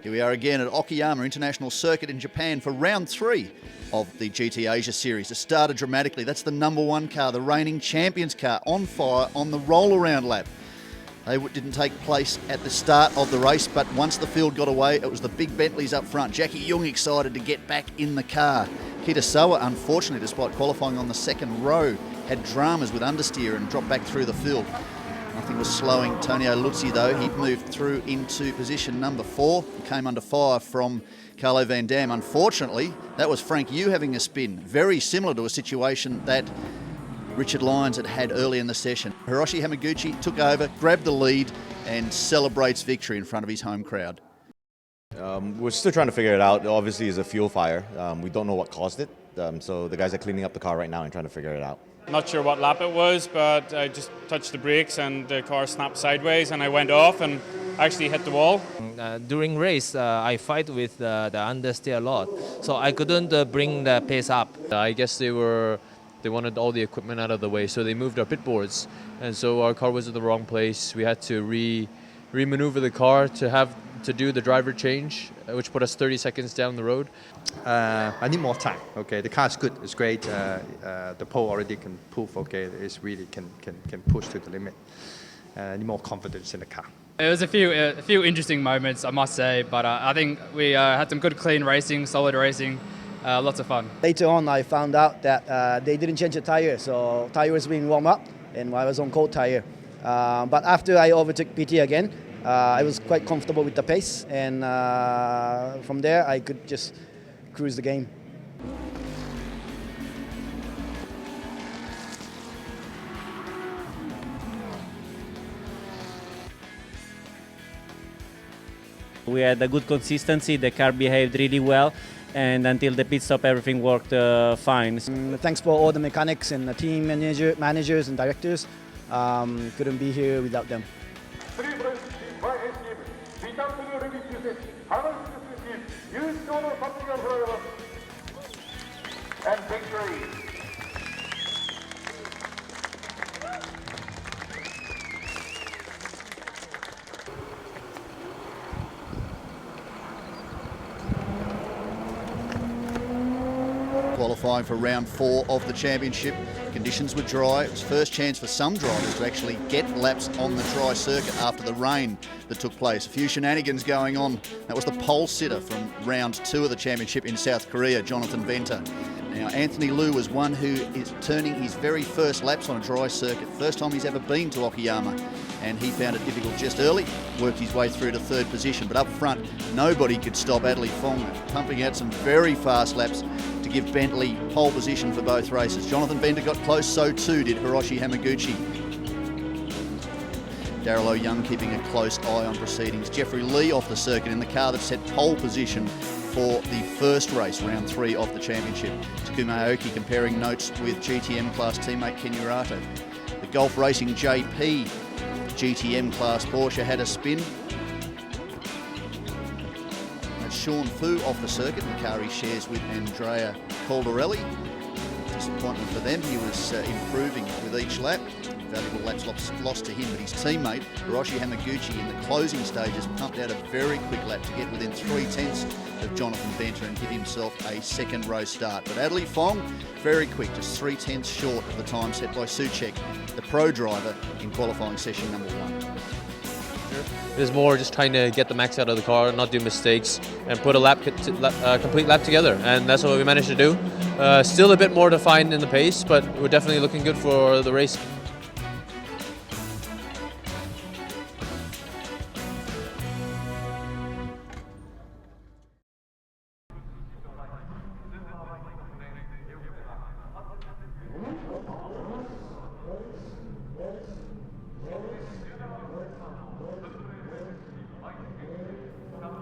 Here we are again at Okayama International Circuit in Japan for round 3 of the GT Asia Series. It started dramatically. That's the number 1 car, the reigning champions car, on fire on the roll-around lap. They didn't take place at the start of the race, but once the field got away, it was the big Bentleys up front. Jackie Young excited to get back in the car. Kitasawa, unfortunately, despite qualifying on the second row, had dramas with understeer and dropped back through the field. Nothing was slowing Tonio Luzzi though. He moved through into position number 4 and came under fire from Carlo Van Dam. Unfortunately, that was Frank Yu having a spin, very similar to a situation that Richard Lyons had early in the session. Hiroshi Hamaguchi took over, grabbed the lead and celebrates victory in front of his home crowd. We're still trying to figure it out. Obviously, it's a fuel fire. We don't know what caused it. So the guys are cleaning up the car right now and trying to figure it out. Not sure what lap it was, but I just touched the brakes and the car snapped sideways and I went off and actually hit the wall. During race, I fight with the understeer a lot, so I couldn't bring the pace up. I guess they wanted all the equipment out of the way, so they moved our pit boards, and so our car was in the wrong place. We had to re-maneuver the car to do the driver change, which put us 30 seconds down the road. I need more time. Okay, the car is good, it's great. The pole already can prove. Okay, it's really can push to the limit. I need more confidence in the car. It was a few interesting moments, I must say, but I think we had some good, clean racing, solid racing, lots of fun. Later on, I found out that they didn't change the tire, so tire was being warmed up, and I was on cold tire. But after I overtook PT again, I was quite comfortable with the pace, and from there I could just cruise the game. We had a good consistency, the car behaved really well, and until the pit stop everything worked fine. Thanks for all the mechanics and the team managers and directors. Couldn't be here without them. And victory. Qualifying for round 4 of the championship. Conditions were dry. It was first chance for some drivers to actually get laps on the dry circuit after the rain that took place. A few shenanigans going on. That was the pole sitter from round 2 of the championship in South Korea, Jonathan Venter. Now, Anthony Liu was one who is turning his very first laps on a dry circuit. First time he's ever been to Okayama, and he found it difficult just early, worked his way through to 3rd position. But up front, nobody could stop Adley Fong, pumping out some very fast laps to give Bentley pole position for both races. Jonathan Bender got close, so too did Hiroshi Hamaguchi. Darryl O'Young keeping a close eye on proceedings. Jeffrey Lee off the circuit in the car that set pole position for the first race, round 3 of the championship. Takuma Aoki comparing notes with GTM class teammate Ken Urato. The Golf Racing JP GTM class Porsche had a spin. That's Sean Fu off the circuit, the car he shares with Andrea Caldarelli. Disappointment for them. He was improving with each lap. Valuable laps lost to him, but his teammate Hiroshi Hamaguchi in the closing stages pumped out a very quick lap to get within 3/10 of Jonathan Venter and give himself a 2nd row start. But Adley Fong, very quick, just 3/10 short of the time set by Suchek, the pro driver in qualifying session number 1. It was more just trying to get the max out of the car, not do mistakes, and put a complete lap together, and that's what we managed to do. Still a bit more to find in the pace, but we're definitely looking good for the race.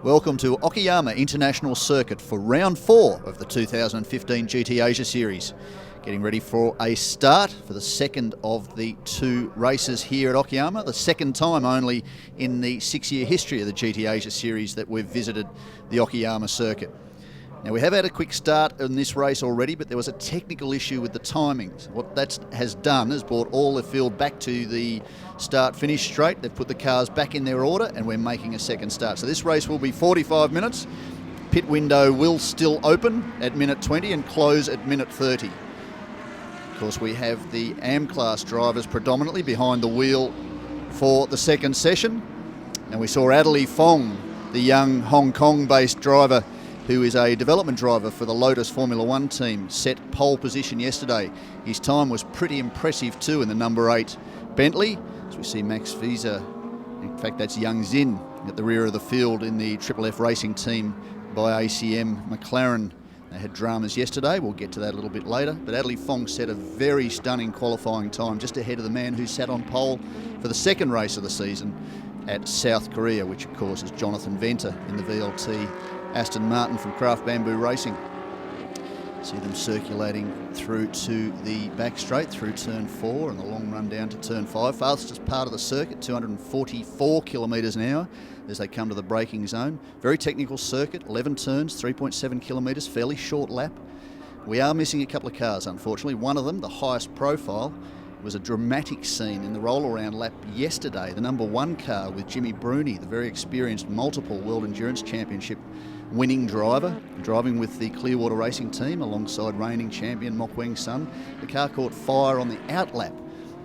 Welcome to Okayama International Circuit for round 4 of the 2015 GT Asia Series. Getting ready for a start for the second of the 2 races here at Okayama, the second time only in the 6-year history of the GT Asia Series that we've visited the Okayama circuit. Now, we have had a quick start in this race already, but there was a technical issue with the timings. What that has done is brought all the field back to the start-finish straight. They've put the cars back in their order, and we're making a second start. So this race will be 45 minutes. Pit window will still open at minute 20 and close at minute 30. Of course, we have the AM-class drivers predominantly behind the wheel for the second session. And we saw Adderley Fong, the young Hong Kong-based driver, who is a development driver for the Lotus Formula One team, set pole position yesterday. His time was pretty impressive too in the number 8 Bentley. As we see Max Visa, in fact that's Young Zin at the rear of the field in the Triple F racing team by ACM McLaren. They had dramas yesterday, we'll get to that a little bit later, but Adderley Fong set a very stunning qualifying time, just ahead of the man who sat on pole for the second race of the season at South Korea, which of course is Jonathan Venter in the VLT Aston Martin from Craft Bamboo Racing. See them circulating through to the back straight, through turn 4 and the long run down to turn 5. Fastest part of the circuit, 244 kilometres an hour as they come to the braking zone. Very technical circuit, 11 turns, 3.7 kilometres, fairly short lap. We are missing a couple of cars, unfortunately. One of them, the highest profile, was a dramatic scene in the roll-around lap yesterday. The number 1 car with Jimmy Bruni, the very experienced multiple World Endurance Championship winning driver, driving with the Clearwater Racing team alongside reigning champion Mok Weng Sun. The car caught fire on the outlap.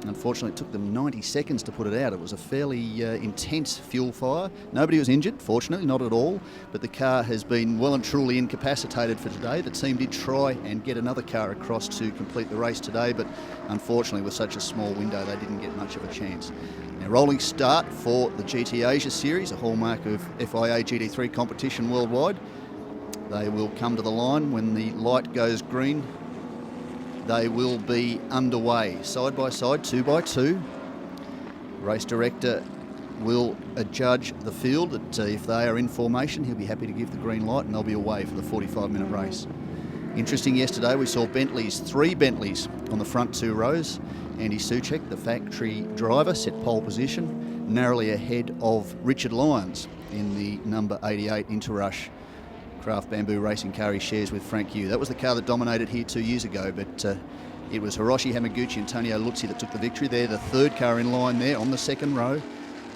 Unfortunately, it took them 90 seconds to put it out. It was a fairly intense fuel fire. Nobody was injured, fortunately, not at all, but the car has been well and truly incapacitated for today. The team did try and get another car across to complete the race today, but unfortunately, with such a small window, they didn't get much of a chance. Now, rolling start for the GT Asia Series, a hallmark of FIA GT3 competition worldwide. They will come to the line when the light goes green. They will be underway, side by side, 2 by 2. Race director will adjudge the field that if they are in formation, he'll be happy to give the green light and they'll be away for the 45-minute race. Interesting, yesterday we saw 3 Bentleys on the front 2 rows. Andy Soucek, the factory driver, set pole position, narrowly ahead of Richard Lyons in the number 88 Interrush Craft Bamboo Racing car he shares with Frank Yu. That was the car that dominated here 2 years ago, but it was Hiroshi Hamaguchi and Antonio Luzzi that took the victory. They're the 3rd car in line there on the 2nd row.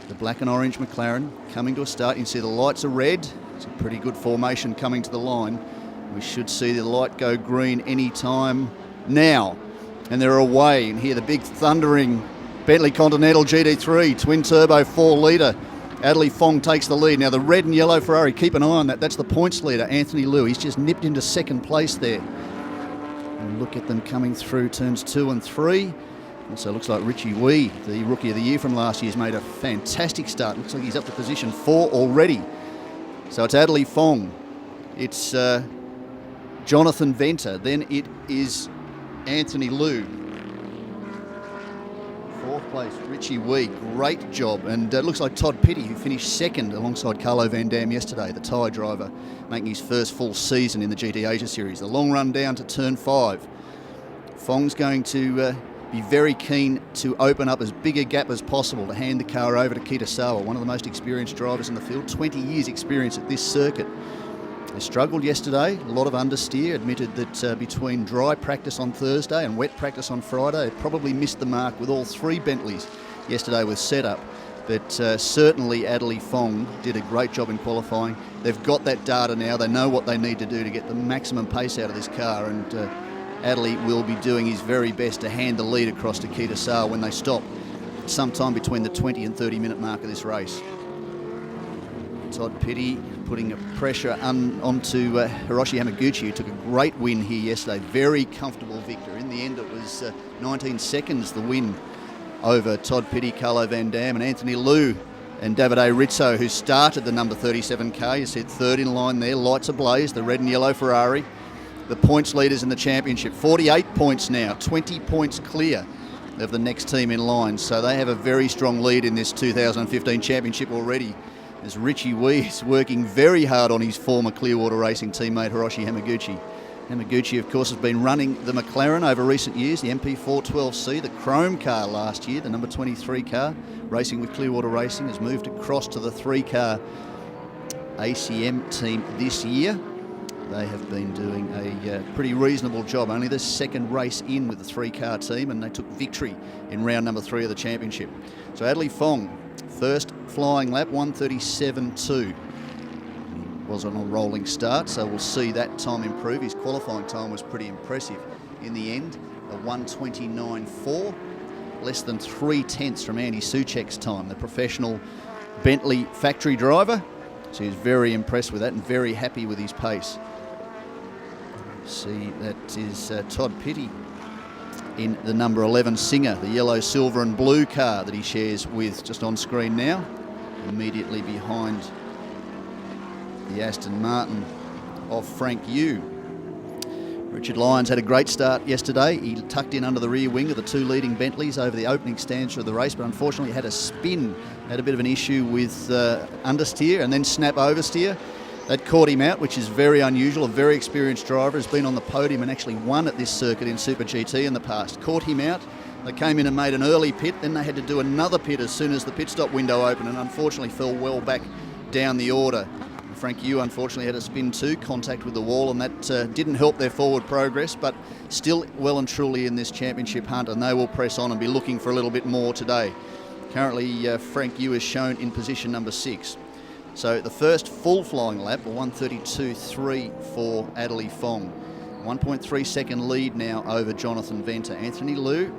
The black and orange McLaren coming to a start. You can see the lights are red. It's a pretty good formation coming to the line. We should see the light go green any time now. And they're away, and hear the big thundering Bentley Continental GT3 twin turbo 4 litre. Adderley Fong takes the lead. Now the red and yellow Ferrari, keep an eye on that. That's the points leader, Anthony Liu. He's just nipped into 2nd place there. And look at them coming through turns 2 and 3. Also looks like Richie Wee, the Rookie of the Year from last year, has made a fantastic start. Looks like he's up to position 4 already. So it's Adderley Fong. It's Jonathan Venter. Then it is Anthony Liu. 4th place, Richie Wee, great job. And it looks like Todd Pitty, who finished 2nd alongside Carlo Van Dam yesterday, the Thai driver, making his first full season in the GT Asia Series. The long run down to turn 5. Fong's going to be very keen to open up as big a gap as possible to hand the car over to Kitasawa, one of the most experienced drivers in the field, 20 years experience at this circuit. They struggled yesterday, a lot of understeer, admitted that between dry practice on Thursday and wet practice on Friday, they probably missed the mark with all 3 Bentleys yesterday with setup. But certainly Adderley Fong did a great job in qualifying. They've got that data now, they know what they need to do to get the maximum pace out of this car, and Adderley will be doing his very best to hand the lead across to Kitasawa when they stop sometime between the 20 and 30 minute mark of this race. Todd Pitty putting a pressure onto Hiroshi Hamaguchi, who took a great win here yesterday. Very comfortable victor. In the end, it was 19 seconds the win over Todd Pitty, Carlo Van Dam, and Anthony Liu and Davide Rizzo, who started the number 37 car. You said 3rd in line there. Lights ablaze, the red and yellow Ferrari. The points leaders in the championship. 48 points now, 20 points clear of the next team in line. So they have a very strong lead in this 2015 championship already, as Richie Wee is working very hard on his former Clearwater Racing teammate Hiroshi Hamaguchi. Hamaguchi, of course, has been running the McLaren over recent years, the MP412C, the chrome car last year, the number 23 car, racing with Clearwater Racing, has moved across to the 3-car ACM team this year. they have been doing a pretty reasonable job. Only the second race in with the 3-car team, and they took victory in round number 3 of the championship. So Adley Fong, first flying lap, 1:37.2. Was on a rolling start, so we'll see that time improve. His qualifying time was pretty impressive in the end, a 1:29.4, less than 3/10 from Andy Soucek's time, the professional Bentley factory driver. So he's very impressed with that and very happy with his pace. See, that is Todd Pitty in the number 11 Singer, the yellow, silver and blue car that he shares with, just on screen now, immediately behind the Aston Martin of Frank Yu. Richard Lyons had a great start yesterday. He tucked in under the rear wing of the 2 leading Bentleys over the opening stanza of the race, but unfortunately had a spin, had a bit of an issue with understeer and then snap oversteer. That caught him out, which is very unusual. A very experienced driver, has been on the podium and actually won at this circuit in Super GT in the past. Caught him out. They came in and made an early pit, then they had to do another pit as soon as the pit stop window opened, and unfortunately fell well back down the order. Frank Yu unfortunately had a spin too, contact with the wall, and that didn't help their forward progress, but still well and truly in this championship hunt, and they will press on and be looking for a little bit more today. Currently Frank Yu is shown in position number 6. So the first full flying lap, a 1:32.3 for Adley Fong. 1.3 second lead now over Jonathan Venter. Anthony Liu,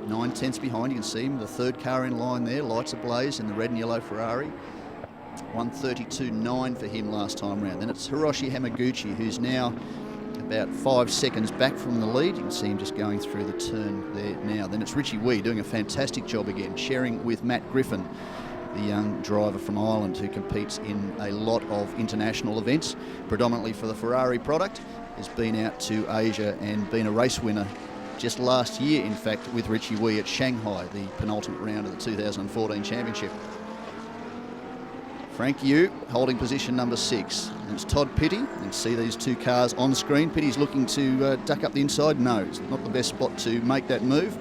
9/10 behind, you can see him, the 3rd car in line there, lights ablaze in the red and yellow Ferrari. 1:32.9 for him last time round. Then it's Hiroshi Hamaguchi, who's now about 5 seconds back from the lead. You can see him just going through the turn there now. Then it's Richie Wee doing a fantastic job again, sharing with Matt Griffin, the young driver from Ireland who competes in a lot of international events, predominantly for the Ferrari product. Has been out to Asia and been a race winner just last year, in fact, with Richie Wee at Shanghai, the penultimate round of the 2014 championship. Frank Yu holding position number 6. And it's Todd Pitty. You can see these 2 cars on screen. Pitty's looking to duck up the inside. No, it's not the best spot to make that move.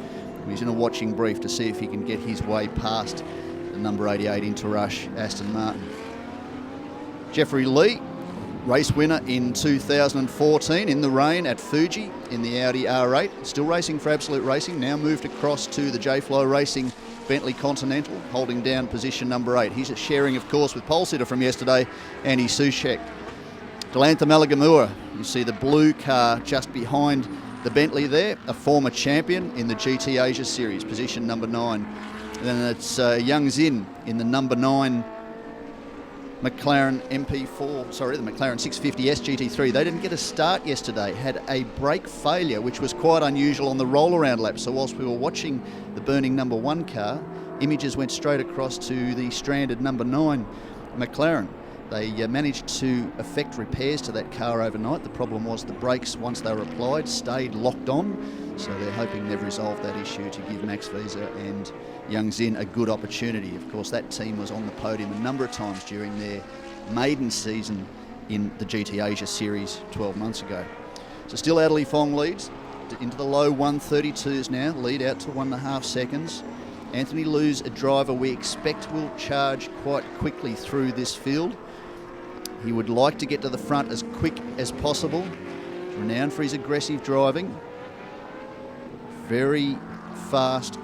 He's in a watching brief to see if he can get his way past the number 88 Interrush Aston Martin. Jeffrey Lee, race winner in 2014 in the rain at Fuji in the Audi R8. Still racing for Absolute Racing. Now moved across to the J-Flow Racing Bentley Continental, holding down position number 8. He's sharing, of course, with pole sitter from yesterday, Andy Soucek. Delantha Malagamua, you see the blue car just behind the Bentley there, a former champion in the GT Asia Series, position number 9. And then it's Young Zin in the number 9 McLaren MP4, sorry, the McLaren 650S GT3. They didn't get a start yesterday, had a brake failure, which was quite unusual on the roll-around lap. So whilst we were watching the burning number 1 car, images went straight across to the stranded number 9 McLaren. They managed to effect repairs to that car overnight. The problem was the brakes, once they were applied, stayed locked on. So they're hoping they've resolved that issue to give Max Visa and Young Zin a good opportunity. Of course, that team was on the podium a number of times during their maiden season in the GT Asia Series 12 months ago. So still Adley Fong leads into the low 1:32s now, lead out to 1.5 seconds. Anthony Liu's a driver we expect will charge quite quickly through this field. He would like to get to the front as quick as possible. Renowned for his aggressive driving. Very fast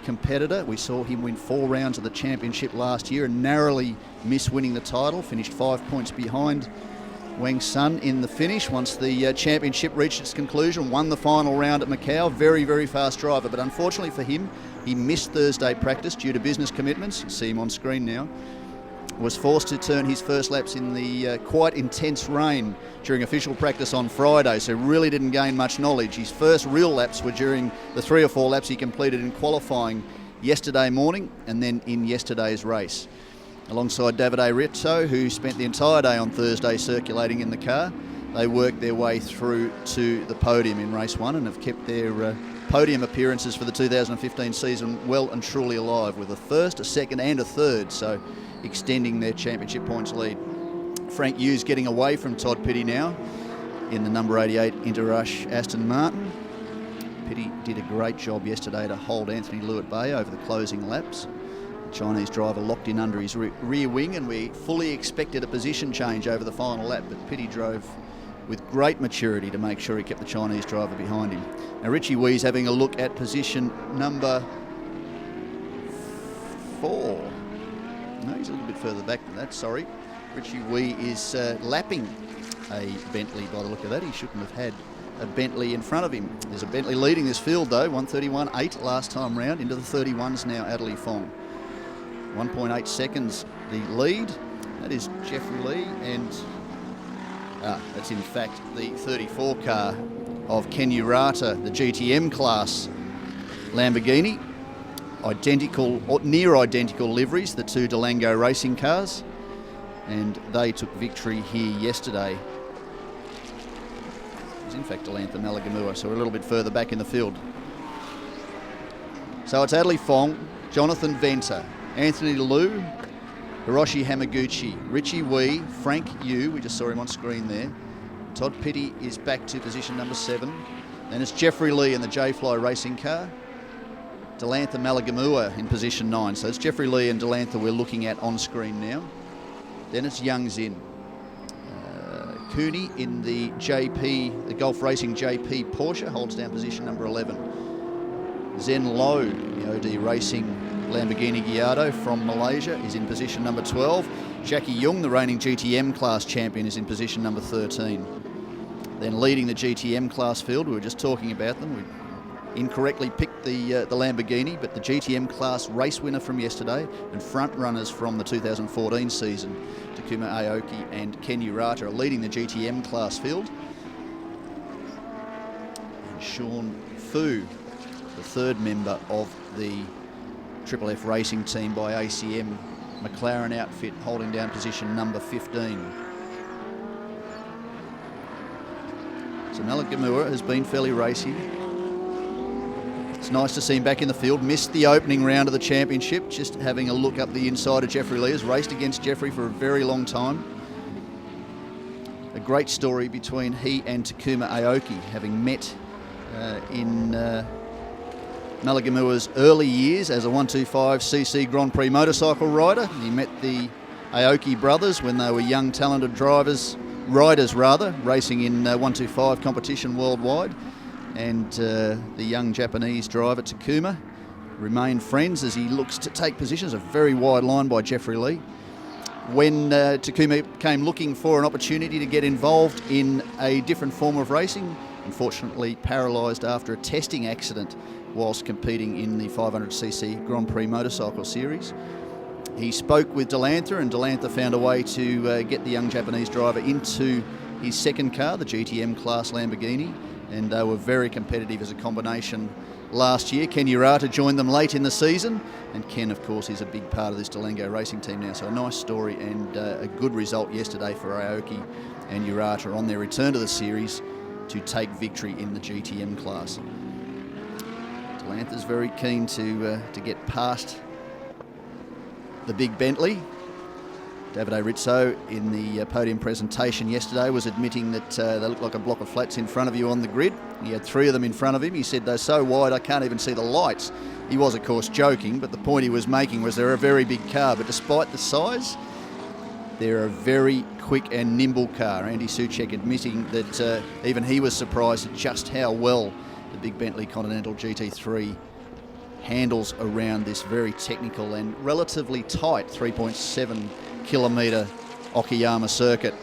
competitor. We saw him win 4 rounds of the championship last year and narrowly miss winning the title. Finished 5 points behind Wang Sun in the finish once the championship reached its conclusion. Won the final round at Macau. Very, very fast driver. But unfortunately for him, he missed Thursday practice due to business commitments. You can see him on screen now. Was forced to turn his first laps in the quite intense rain during official practice on Friday, so really didn't gain much knowledge. His first real laps were during the 3 or 4 laps he completed in qualifying yesterday morning and then in yesterday's race. Alongside Davide Rizzo, who spent the entire day on Thursday circulating in the car, they worked their way through to the podium in race 1 and have kept their podium appearances for the 2015 season well and truly alive, with a first, a second and a third, so extending their championship points lead. Frank Yu's getting away from Todd Pitty now in the number 88 Interrush Aston Martin. Pitty did a great job yesterday to hold Anthony Liu at bay over the closing laps. The Chinese driver locked in under his rear wing, and we fully expected a position change over the final lap, but Pitty drove with great maturity to make sure he kept the Chinese driver behind him. Now Richie Wee's having a look at position number 4. No, he's a little bit further back than that, sorry. Richie Wee is lapping a Bentley by the look of that. He shouldn't have had a Bentley in front of him. There's a Bentley leading this field though, 1:31.8 last time round. Into the 31s now, Adderley Fong. 1.8 seconds the lead. That is Jeffrey Lee, and that's in fact the 34 car of Ken Urata, the GTM class Lamborghini. Identical, or near identical liveries, the two Delango racing cars, and they took victory here yesterday. It was in fact Delantha Malagamua, so we're a little bit further back in the field. So it's Adderley Fong, Jonathan Venter, Anthony Liu, Hiroshi Hamaguchi, Richie Wee, Frank Yu, we just saw him on screen there. Todd Pitty is back to position number 7. Then it's Jeffrey Lee in the J-Fly racing car. Delantha Malagamua in position 9. So it's Jeffrey Lee and Delantha we're looking at on screen now. Then it's Young Zin. Cooney in the JP, the Golf Racing JP Porsche, holds down position number 11. Zen Low, the OD Racing Lamborghini Gallardo from Malaysia, is in position number 12. Jackie Jung, the reigning GTM class champion, is in position number 13. Then leading the GTM class field, we were just talking about them. We incorrectly picked the Lamborghini, but the GTM class race winner from yesterday and front runners from the 2014 season, Takuma Aoki and Ken Urata, are leading the GTM class field. And Sean Fu, the third member of the Triple F racing team by ACM McLaren outfit, holding down position number 15. So Malagamua has been fairly racy. It's nice to see him back in the field. Missed the opening round of the championship. Just having a look up the inside of Jeffrey Lee. Has raced against Jeffrey for a very long time. A great story between he and Takuma Aoki, having met in Malagamua's early years as a 125cc Grand Prix motorcycle rider. He met the Aoki brothers when they were young, talented riders, racing in 125 competition worldwide. And the young Japanese driver Takuma remain friends as he looks to take positions. A very wide line by Jeffrey Lee. When Takuma came looking for an opportunity to get involved in a different form of racing, unfortunately paralysed after a testing accident whilst competing in the 500cc Grand Prix motorcycle series, he spoke with Delantha, and Delantha found a way to get the young Japanese driver into his second car, the GTM class Lamborghini, and they were very competitive as a combination last year. Ken Urata joined them late in the season, and Ken, of course, is a big part of this Delango racing team now. So a nice story and a good result yesterday for Aoki and Urata on their return to the series to take victory in the GTM class. Delantha's very keen to get past the big Bentley. Davide Rizzo in the podium presentation yesterday was admitting that they look like a block of flats in front of you on the grid. He had 3 of them in front of him. He said they're so wide I can't even see the lights. He was, of course, joking, but the point he was making was they're a very big car, but despite the size, they're a very quick and nimble car. Andy Soucek admitting that even he was surprised at just how well the big Bentley Continental GT3 handles around this very technical and relatively tight 3.7 kilometre Okayama circuit.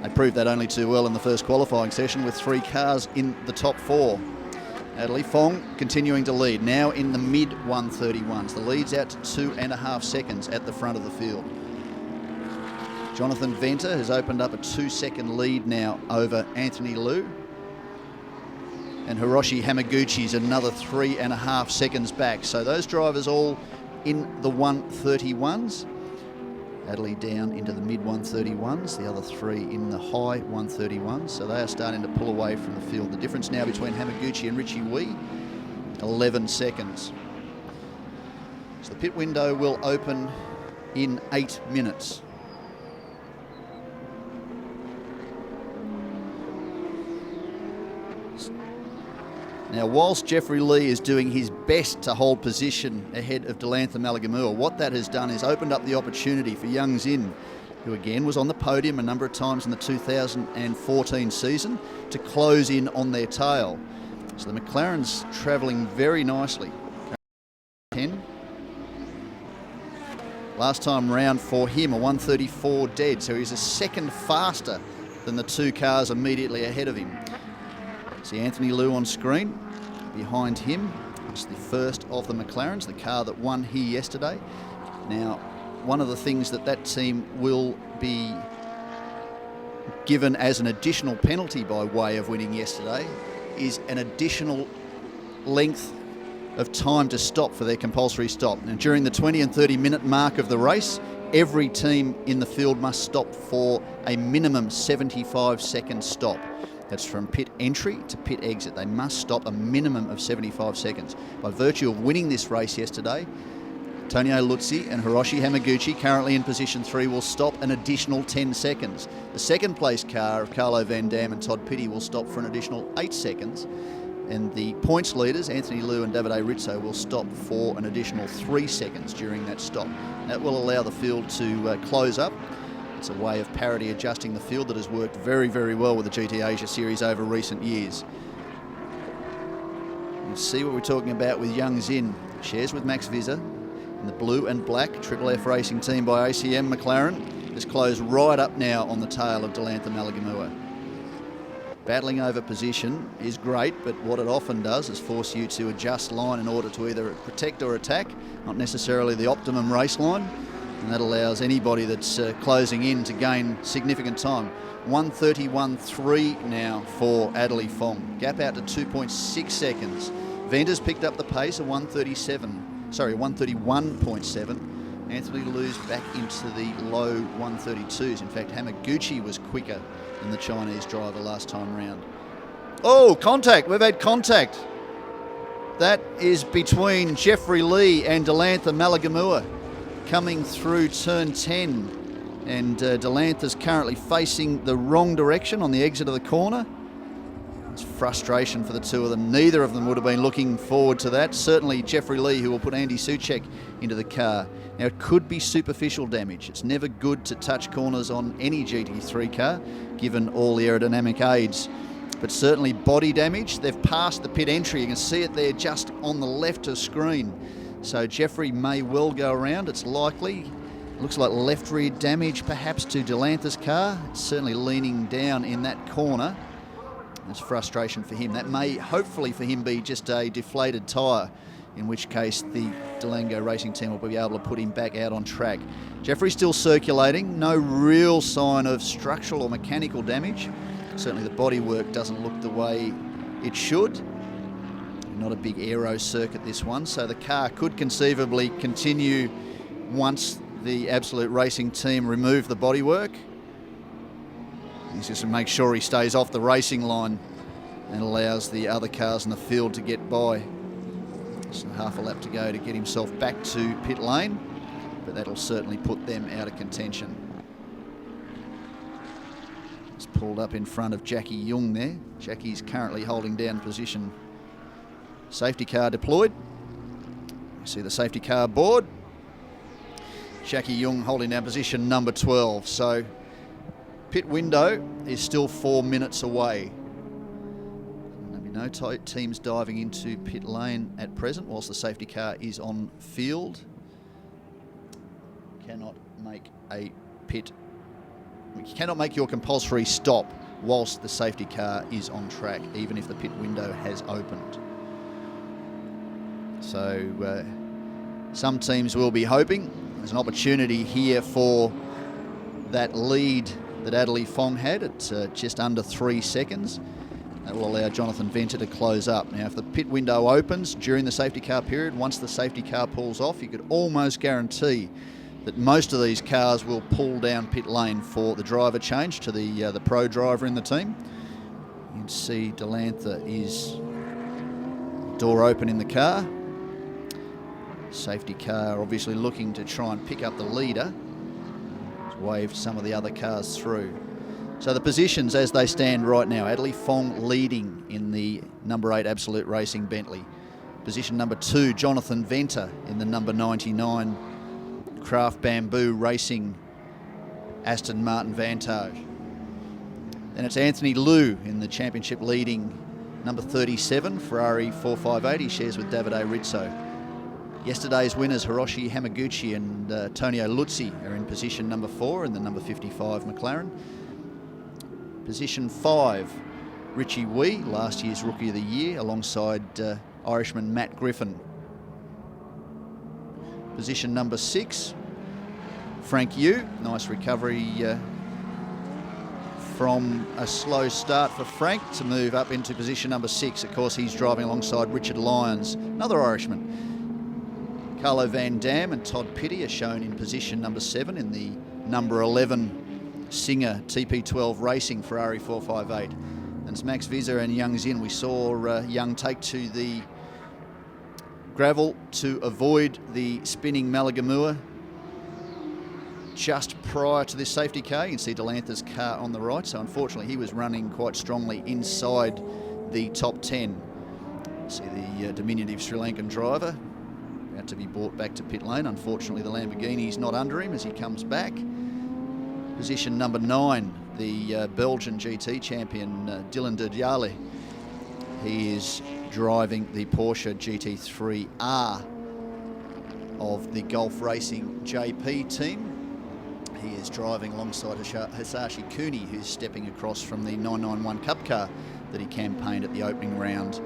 They proved that only too well in the first qualifying session with 3 cars in the top 4. Adderley Fong continuing to lead, now in the mid 131s. The lead's out to 2.5 seconds at the front of the field. Jonathan Venter has opened up a 2-second lead now over Anthony Liu. And Hiroshi Hamaguchi's another 3.5 seconds back. So those drivers all in the 131s. Adderley down into the mid 131s, the other 3 in the high 131s. So they are starting to pull away from the field. The difference now between Hamaguchi and Richie Wee, 11 seconds. So the pit window will open in 8 minutes. Now, whilst Jeffrey Lee is doing his best to hold position ahead of Delantha Malagamua, what that has done is opened up the opportunity for Young Zin who again was on the podium a number of times in the 2014 season, to close in on their tail. So the McLaren's travelling very nicely. 10. Last time round for him, a 1:34 dead, so he's a second faster than the two cars immediately ahead of him. See Anthony Liu on screen. Behind him, it's the first of the McLarens, the car that won here yesterday. Now, one of the things that team will be given as an additional penalty by way of winning yesterday is an additional length of time to stop for their compulsory stop. Now, during the 20 and 30 minute mark of the race, every team in the field must stop for a minimum 75-second stop. That's from pit entry to pit exit. They must stop a minimum of 75 seconds. By virtue of winning this race yesterday, Tonio Luzzi and Hiroshi Hamaguchi, currently in position 3, will stop an additional 10 seconds. The second place car of Carlo Van Dam and Todd Pitty will stop for an additional 8 seconds. And the points leaders, Anthony Liu and Davide Rizzo, will stop for an additional 3 seconds during that stop. That will allow the field to close up. It's a way of parity adjusting the field that has worked very, very well with the GT Asia Series over recent years. You see what we're talking about with Young Zin. Shares with Max Vizzer in the blue and black Triple F racing team by ACM McLaren. Has closed right up now on the tail of Delantha Malagamua. Battling over position is great, but what it often does is force you to adjust line in order to either protect or attack, not necessarily the optimum race line, and that allows anybody that's closing in to gain significant time. 1:31.3 now for Adderley Fong. Gap out to 2.6 seconds. Venter's picked up the pace at 1:31.7. Anthony Liu's back into the low 1:32s. In fact, Hamaguchi was quicker than the Chinese driver last time round. Oh, contact. We've had contact. That is between Jeffrey Lee and Delantha Malagamua coming through turn 10. And Delantha's currently facing the wrong direction on the exit of the corner. It's frustration for the two of them. Neither of them would have been looking forward to that. Certainly Jeffrey Lee, who will put Andy Suchek into the car. Now, it could be superficial damage. It's never good to touch corners on any GT3 car, given all the aerodynamic aids. But certainly body damage. They've passed the pit entry. You can see it there just on the left of screen. So Jeffrey may well go around. It's likely. It looks like left rear damage perhaps to Delantha's car. It's certainly leaning down in that corner. There's frustration for him. That may hopefully for him be just a deflated tyre, in which case the Delango racing team will be able to put him back out on track. Jeffrey's still circulating. No real sign of structural or mechanical damage. Certainly the bodywork doesn't look the way it should. Not a big aero circuit, this one, so the car could conceivably continue once the Absolute Racing team remove the bodywork. He's just to make sure he stays off the racing line and allows the other cars in the field to get by. So half a lap to go to get himself back to pit lane, but that'll certainly put them out of contention. He's pulled up in front of Jackie Jung there. Jackie's currently holding down position. Safety car deployed. You see the safety car aboard. Jackie Jung holding down position number 12. So pit window is still 4 minutes away. There'll be no teams diving into pit lane at present whilst the safety car is on field. Cannot make a pit. You cannot make your compulsory stop whilst the safety car is on track, even if the pit window has opened. So some teams will be hoping there's an opportunity here for that lead that Adderley Fong had at just under 3 seconds. That will allow Jonathan Venter to close up. Now, if the pit window opens during the safety car period, once the safety car pulls off, you could almost guarantee that most of these cars will pull down pit lane for the driver change to the pro driver in the team. You can see Delantha is door open in the car. Safety car obviously looking to try and pick up the leader. He's waved some of the other cars through. So the positions as they stand right now, Adderley Fong leading in the number 8 Absolute Racing Bentley. Position number 2, Jonathan Venter in the number 99 Craft Bamboo Racing Aston Martin Vantage. Then it's Anthony Liu in the championship leading number 37, Ferrari 458. He shares with Davide Rizzo. Yesterday's winners, Hiroshi Hamaguchi and Tonio Luzzi, are in position number 4 in the number 55 McLaren. Position 5, Richie Wee, last year's Rookie of the Year, alongside Irishman Matt Griffin. Position number 6, Frank Yu. Nice recovery from a slow start for Frank to move up into position number 6. Of course, he's driving alongside Richard Lyons, another Irishman. Carlo Van Dam and Todd Pitty are shown in position number 7 in the number 11 Singer TP12 Racing Ferrari 458. And it's Max Vizzer and Young Zin. We saw Young take to the gravel to avoid the spinning Malagamua just prior to this safety car. You can see Delantha's car on the right, so unfortunately he was running quite strongly inside the top 10. See the diminutive Sri Lankan driver about to be brought back to pit lane. Unfortunately the Lamborghini's not under him as he comes back. Position number 9, the Belgian GT champion Dylan de Diale. He is driving the Porsche GT3R of the Gulf Racing JP team. He is driving alongside Hisashi Kuni, who's stepping across from the 991 Cup car that he campaigned at the opening round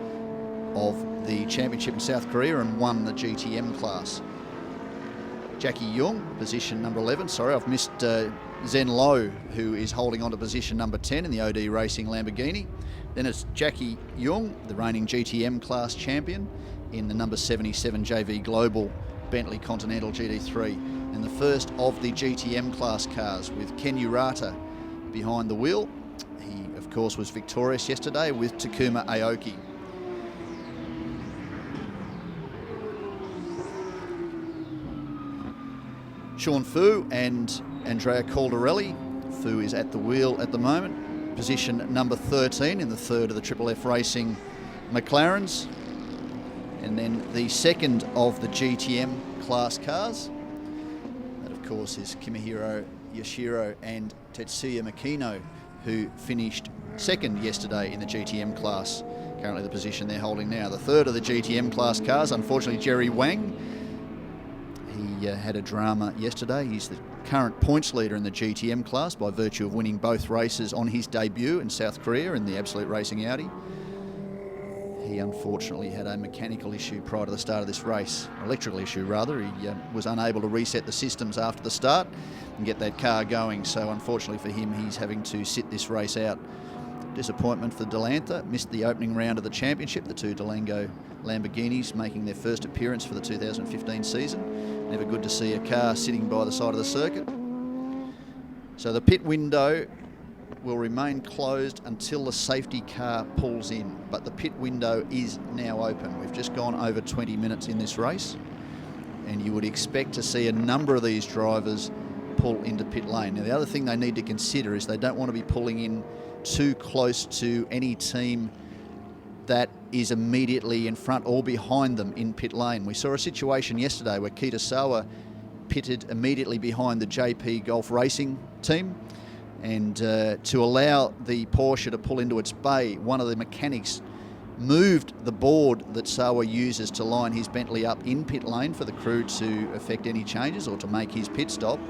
of the championship in South Korea and won the GTM class. Jackie Young, position number 11. Sorry, I've missed Zen Low, who is holding on to position number 10 in the OD Racing Lamborghini. Then it's Jackie Young, the reigning GTM class champion, in the number 77 JV Global Bentley Continental GT3. And the first of the GTM class cars with Ken Urata behind the wheel. He, of course, was victorious yesterday with Takuma Aoki. Sean Fu and Andrea Caldarelli. Fu is at the wheel at the moment. Position number 13 in the third of the Triple F Racing McLarens. And then the second of the GTM class cars. That, of course, is Kimihiro Yoshiro and Tetsuya Makino, who finished second yesterday in the GTM class. Currently the position they're holding now. The third of the GTM class cars, unfortunately, Jerry Wang. He had a drama yesterday. He's the current points leader in the GTM class by virtue of winning both races on his debut in South Korea in the Absolute Racing Audi. He unfortunately had a mechanical issue prior to the start of this race, electrical issue rather. He was unable to reset the systems after the start and get that car going, so unfortunately for him he's having to sit this race out. Disappointment for Delantha, missed the opening round of the championship, the two Delango Lamborghinis making their first appearance for the 2015 season. Never good to see a car sitting by the side of the circuit. So the pit window will remain closed until the safety car pulls in, but the pit window is now open. We've just gone over 20 minutes in this race, and you would expect to see a number of these drivers pull into pit lane. Now the other thing they need to consider is they don't want to be pulling in too close to any team that is immediately in front or behind them in pit lane. We saw a situation yesterday where Kitasawa pitted immediately behind the JP Golf Racing team, and to allow the Porsche to pull into its bay, one of the mechanics moved the board that Sawa uses to line his Bentley up in pit lane for the crew to effect any changes or to make his pit stop.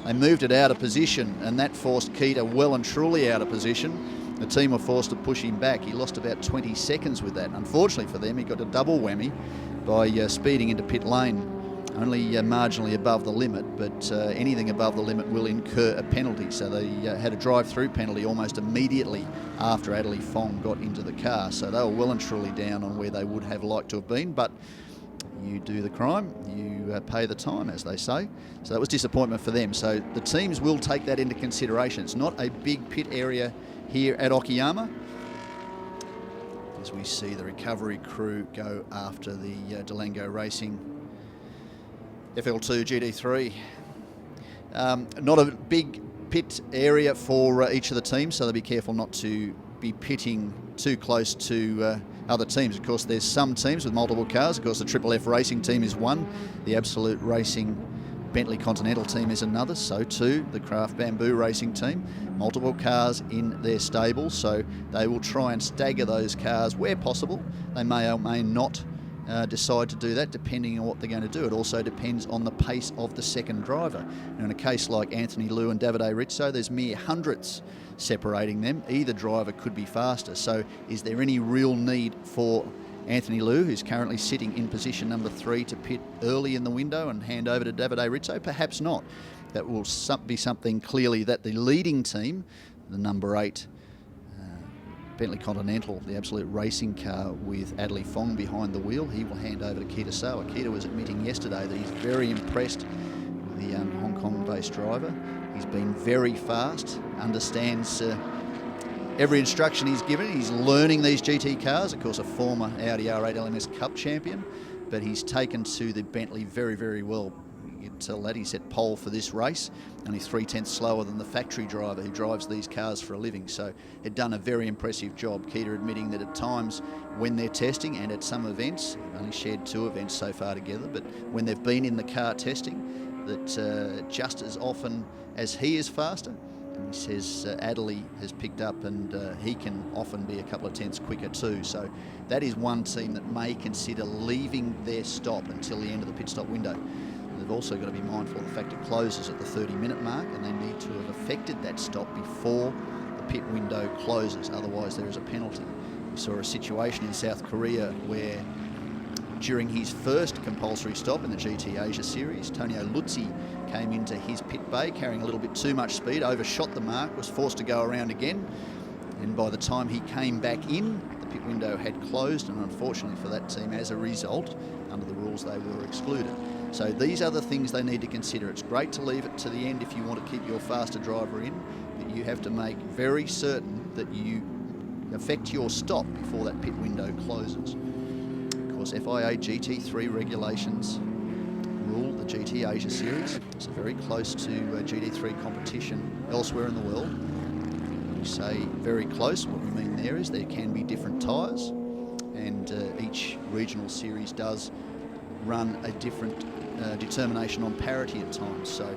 They moved it out of position, and that forced Kita well and truly out of position. The team were forced to push him back. He lost about 20 seconds with that. Unfortunately for them, he got a double whammy by speeding into pit lane. Only marginally above the limit, but anything above the limit will incur a penalty. So they had a drive-through penalty almost immediately after Adelie Fong got into the car. So they were well and truly down on where they would have liked to have been, but you do the crime, you pay the time, as they say. So that was disappointment for them. So the teams will take that into consideration. It's not a big pit area here at Okayama, as we see the recovery crew go after the Delango Racing FL2 GT3. Not a big pit area for each of the teams, so they'll be careful not to be pitting too close to other teams. Of course, there's some teams with multiple cars. Of course, the Triple F Racing team is one. The Absolute Racing Bentley Continental team is another, so too the Craft Bamboo Racing team. Multiple cars in their stable, so they will try and stagger those cars where possible. They may or may not decide to do that depending on what they're going to do. It also depends on the pace of the second driver. Now, in a case like Anthony Liu and Davide Rizzo, there's mere hundredths separating them. Either driver could be faster. So is there any real need for Anthony Liu, who's currently sitting in position number 3, to pit early in the window and hand over to Davide Rizzo? Perhaps not. That will be something clearly that the leading team, the number 8 Bentley Continental, the absolute racing car with Adley Fong behind the wheel, he will hand over to Keita Sawa. Keita was admitting yesterday that he's very impressed with the young Hong Kong-based driver. He's been very fast, understands every instruction he's given. He's learning these GT cars, of course a former Audi R8 LMS Cup champion, but he's taken to the Bentley very, very well. You can tell that he set pole for this race, only 3/10 slower than the factory driver who drives these cars for a living. So had done a very impressive job. Keita admitting that at times when they're testing and at some events, only shared 2 events so far together, but when they've been in the car testing, that just as often as he is faster, and he says Adley has picked up and he can often be a couple of tenths quicker too. So that is one team that may consider leaving their stop until the end of the pit stop window. They've also got to be mindful of the fact it closes at the 30-minute mark, and they need to have effected that stop before the pit window closes, otherwise there is a penalty. We saw a situation in South Korea where during his first compulsory stop in the GT Asia Series, Tonio Luzzi came into his pit bay carrying a little bit too much speed, overshot the mark, was forced to go around again, and by the time he came back in, the pit window had closed, and unfortunately for that team, as a result, under the rules they were excluded. So these are the things they need to consider. It's great to leave it to the end if you want to keep your faster driver in, but you have to make very certain that you effect your stop before that pit window closes. Of course, FIA GT3 regulations rule the GT Asia Series. It's very close to GT3 competition elsewhere in the world. When we say very close, what we mean there is there can be different tyres, and each regional series does run a different determination on parity at times. So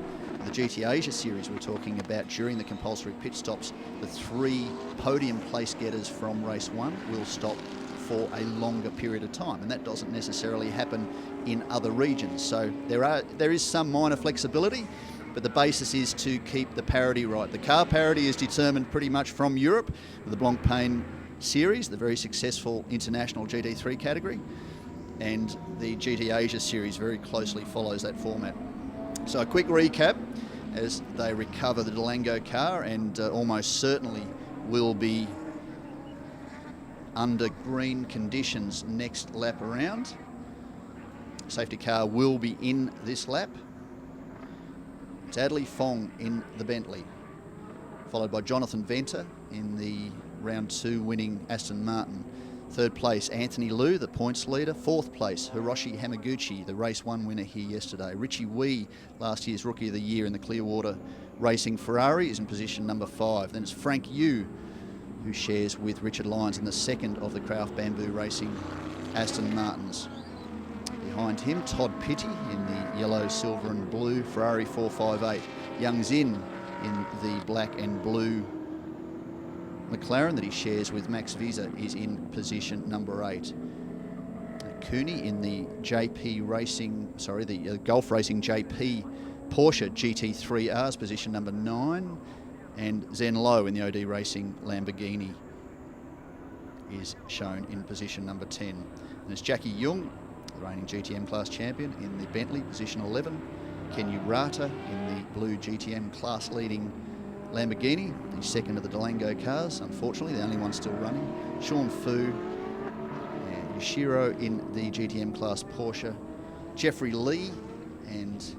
the GT Asia Series we're talking about, during the compulsory pit stops, the 3 podium place getters from race 1 will stop for a longer period of time, and that doesn't necessarily happen in other regions. So there is some minor flexibility, but the basis is to keep the parity right. The car parity is determined pretty much from Europe, the Blancpain Series, the very successful international GT3 category, and the GT Asia Series very closely follows that format. So a quick recap as they recover the Durango car, and almost certainly will be under green conditions next lap around. Safety car will be in this lap. It's Adley Fong in the Bentley, followed by Jonathan Venter in the round 2 winning Aston Martin. 3rd place, Anthony Liu, the points leader. 4th place, Hiroshi Hamaguchi, the race 1 winner here yesterday. Richie Wee, last year's Rookie of the Year in the Clearwater Racing Ferrari, is in position number 5. Then it's Frank Yu, who shares with Richard Lyons in the 2nd of the Craft Bamboo Racing Aston Martins. Behind him, Todd Pitty in the yellow, silver and blue Ferrari 458. Young Zin in the black and blue McLaren that he shares with Max Visa is in position number 8. Cooney in the Gulf Racing JP Porsche GT3Rs, position number 9. And Zen Lowe in the OD Racing Lamborghini is shown in position number 10. And it's Jackie Jung, the reigning GTM class champion, in the Bentley, position 11. Kenyu Rata in the blue GTM class leading Lamborghini, the 2nd of the Durango cars, unfortunately, the only one still running. Sean Fu and Yoshiro in the GTM class Porsche. Jeffrey Lee, and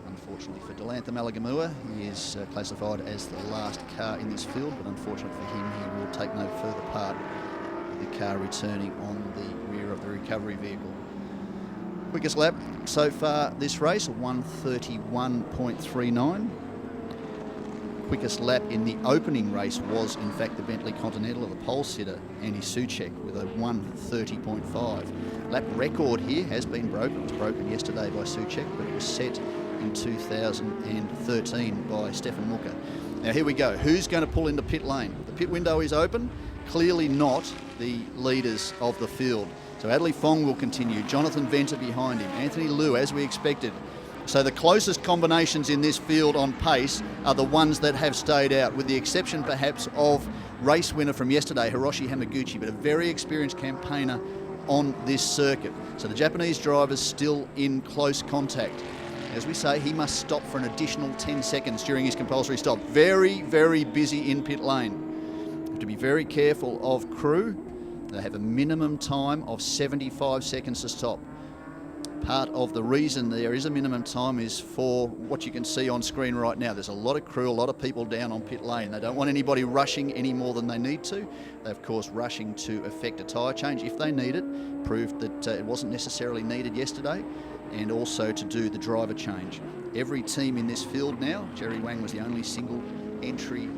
unfortunately for Delantha Malagamua, he is classified as the last car in this field, but unfortunately for him, he will take no further part, with the car returning on the rear of the recovery vehicle. Quickest lap so far this race, 1:31.39. Quickest lap in the opening race was in fact the Bentley Continental of the pole sitter Andy Soucek with a 1:30.5. Lap record here has been broken. It was broken yesterday by Soucek, but it was set in 2013 by Stefan Mucker. Now here we go. Who's going to pull into pit lane? The pit window is open. Clearly not the leaders of the field. So Adley Fong will continue. Jonathan Venter behind him. Anthony Liu, as we expected. So the closest combinations in this field on pace are the ones that have stayed out, with the exception perhaps of race winner from yesterday, Hiroshi Hamaguchi, but a very experienced campaigner on this circuit. So the Japanese driver's still in close contact. As we say, he must stop for an additional 10 seconds during his compulsory stop. Very, very busy in pit lane. Have to be very careful of crew. They have a minimum time of 75 seconds to stop. Part of the reason there is a minimum time is for what you can see on screen right now. There's a lot of crew, a lot of people down on pit lane. They don't want anybody rushing any more than they need to. They're of course rushing to effect a tyre change if they need it. Proved that it wasn't necessarily needed yesterday, and also to do the driver change. Every team in this field now, Jerry Wang was the only single entry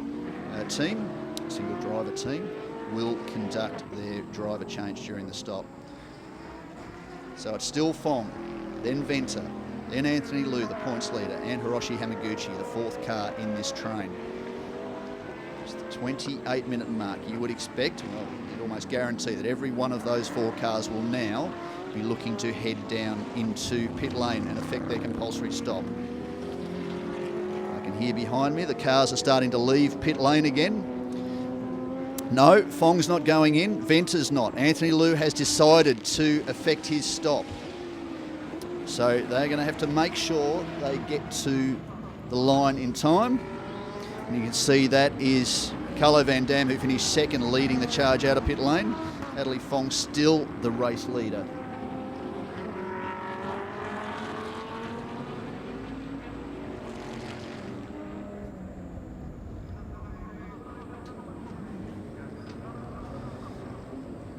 team, single driver team, will conduct their driver change during the stop. So it's still Fong, then Venter, then Anthony Liu, the points leader, and Hiroshi Hamaguchi, the fourth car in this train. It's the 28-minute mark. You would expect, well, you'd almost guarantee that every one of those four cars will now be looking to head down into pit lane and effect their compulsory stop. I can hear behind me the cars are starting to leave pit lane again. No, Fong's not going in, Venter's not. Anthony Liu has decided to effect his stop. So they're going to have to make sure they get to the line in time. And you can see that is Carlo Van Dam, who finished second, leading the charge out of pit lane. Adley Fong still the race leader.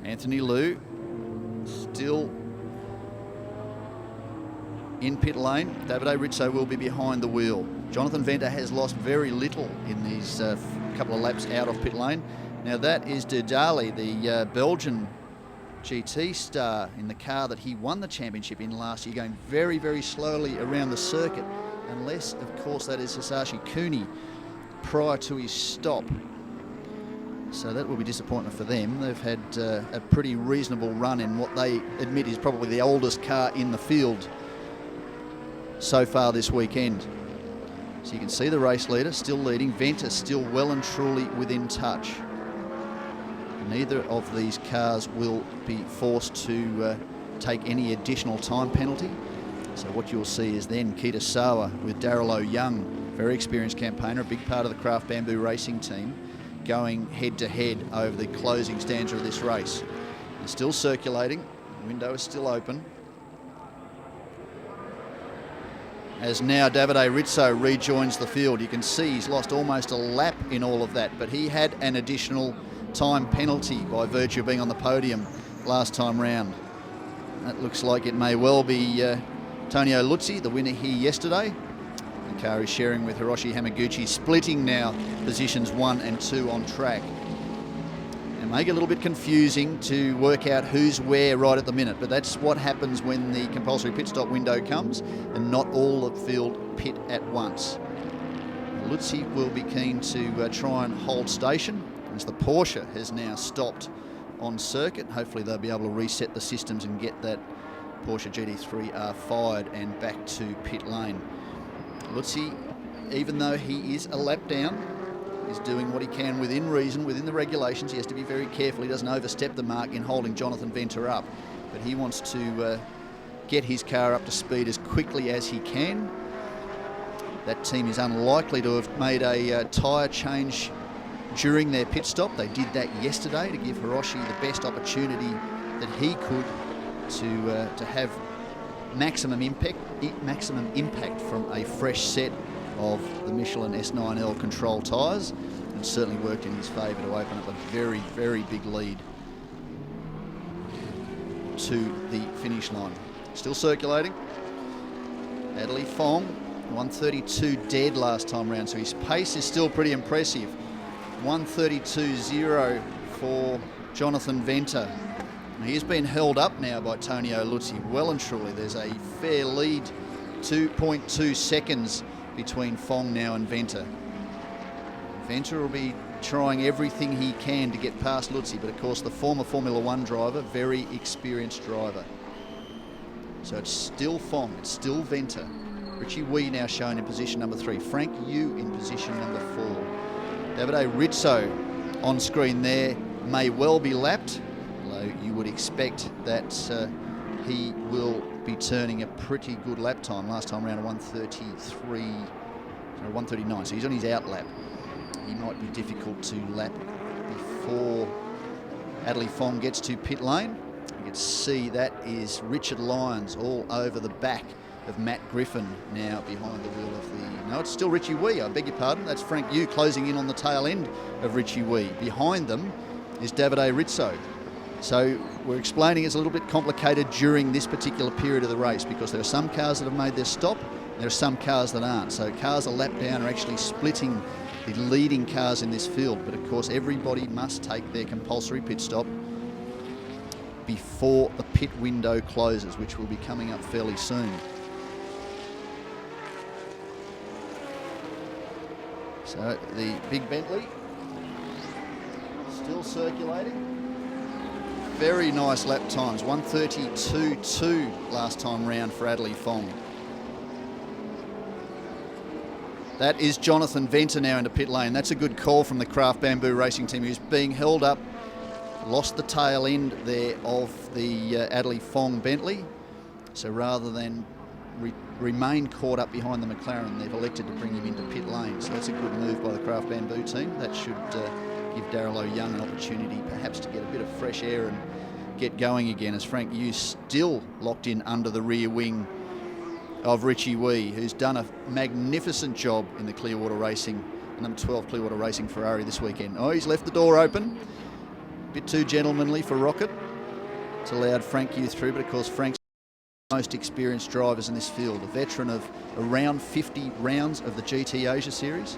Anthony Liu still in pit lane. Davide Rizzo will be behind the wheel. Jonathan Venter has lost very little in these couple of laps out of pit lane. Now that is Dudali, the Belgian GT star in the car that he won the championship in last year, going very, very slowly around the circuit, unless, of course, that is Hisashi Kuni prior to his stop. So that will be disappointing for them. They've had a pretty reasonable run in what they admit is probably the oldest car in the field so far this weekend. So you can see the race leader still leading. Venter still well and truly within touch. Neither of these cars will be forced to take any additional time penalty. So what you'll see is then Kitasawa with Daryl O'Young, very experienced campaigner, a big part of the Craft Bamboo racing team, going head-to-head over the closing stanza of this race. They're still circulating, the window is still open. As now Davide Rizzo rejoins the field. You can see he's lost almost a lap in all of that, but he had an additional time penalty by virtue of being on the podium last time round. That looks like it may well be Tonio Luzzi, the winner here yesterday. The car is sharing with Hiroshi Hamaguchi, splitting now positions 1 and 2 on track. It may get a little bit confusing to work out who's where right at the minute, but that's what happens when the compulsory pit stop window comes and not all the field pit at once. Luzzi will be keen to try and hold station as the Porsche has now stopped on circuit. Hopefully they'll be able to reset the systems and get that Porsche GT3R fired and back to pit lane. Luzzi, even though he is a lap down, is doing what he can within reason, within the regulations. He has to be very careful he doesn't overstep the mark in holding Jonathan Venter up, but he wants to get his car up to speed as quickly as he can. That team is unlikely to have made a tyre change during their pit stop. They did that yesterday to give Hiroshi the best opportunity that he could to have maximum impact from a fresh set of the Michelin S9L control tyres, and certainly worked in his favour to open up a very, very big lead to the finish line. Still circulating. Adley Fong, 132 dead last time round, so his pace is still pretty impressive. 132.0 for Jonathan Venter. He's been held up now by Tonio Luzzi well and truly. There's a fair lead 2.2 seconds between Fong now and Venter. Venter will be trying everything he can to get past Lutzi, but of course the former Formula One driver, very experienced driver. So it's still Fong, it's still Venter. Richie Wee now shown in position number 3. Frank Yu in position number 4. Davide Rizzo on screen there may well be lapped, although you would expect that he will be turning a pretty good lap time. Last time around a 1:39, so he's on his out lap. He might be difficult to lap before Adley Fong gets to pit lane. You can see that is Richard Lyons all over the back of Matt Griffin now behind the wheel of the... No, it's still Richie Wee, I beg your pardon. That's Frank Yu closing in on the tail end of Richie Wee. Behind them is Davide Rizzo. So we're explaining it's a little bit complicated during this particular period of the race because there are some cars that have made their stop, and there are some cars that aren't. So cars a lap down are actually splitting the leading cars in this field, but of course everybody must take their compulsory pit stop before the pit window closes, which will be coming up fairly soon. So the big Bentley still circulating. Very nice lap times, 1:32.2 last time round for Adley Fong. That is Jonathan Venter now into pit lane. That's a good call from the Craft Bamboo Racing team, who's being held up. Lost the tail end there of the Adley Fong Bentley. So rather than remain caught up behind the McLaren, they've elected to bring him into pit lane. So that's a good move by the Craft Bamboo team. That should give Darryl O'Young an opportunity perhaps to get a bit of fresh air and get going again, as Frank Yu still locked in under the rear wing of Richie Wee, who's done a magnificent job in the Clearwater Racing, number 12 Clearwater Racing Ferrari this weekend. Oh, he's left the door open. A bit too gentlemanly for Rocket. It's allowed Frank Yu through, but of course Frank's one of the most experienced drivers in this field, a veteran of around 50 rounds of the GT Asia Series.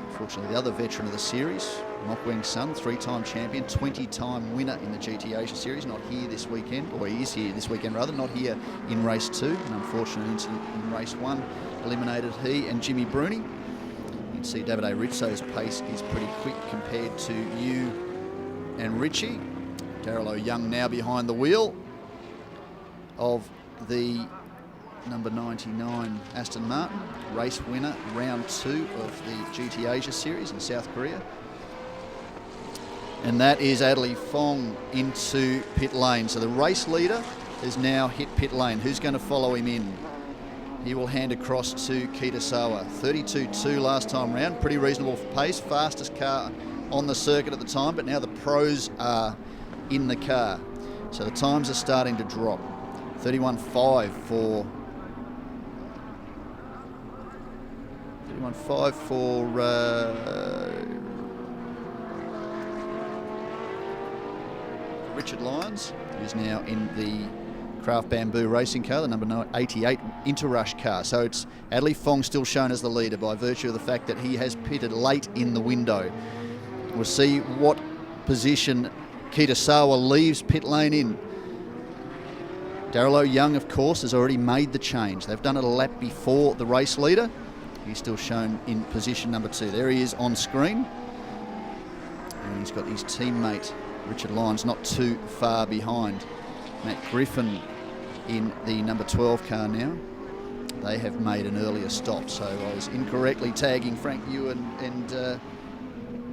Unfortunately, the other veteran of the series, Mokweng's son, 3-time champion, 20-time winner in the GT Asia Series, not here this weekend, or he is here this weekend rather, not here in race 2. An unfortunate incident in race 1 eliminated he and Jimmy Bruni. You can see Davide Rizzo's pace is pretty quick compared to Yu and Richie. Darryl O'Young now behind the wheel of the number 99 Aston Martin, race winner, round 2 of the GT Asia Series in South Korea. And that is Adley Fong into pit lane. So the race leader has now hit pit lane. Who's going to follow him in? He will hand across to Kitasawa. 32.2 last time round, pretty reasonable pace, fastest car on the circuit at the time, but now the pros are in the car. So the times are starting to drop. 31.5 for Richard Lyons, who's now in the Craft Bamboo Racing car, the number 88 Interrush car. So it's Adley Fong still shown as the leader by virtue of the fact that he has pitted late in the window. We'll see what position Kitasawa leaves pit lane in. Darryl O'Young, of course, has already made the change. They've done it a lap before the race leader. He's still shown in position number 2. There he is on screen. And he's got his teammate, Richard Lyons, not too far behind. Matt Griffin in the number 12 car now. They have made an earlier stop, so I was incorrectly tagging Frank Yu and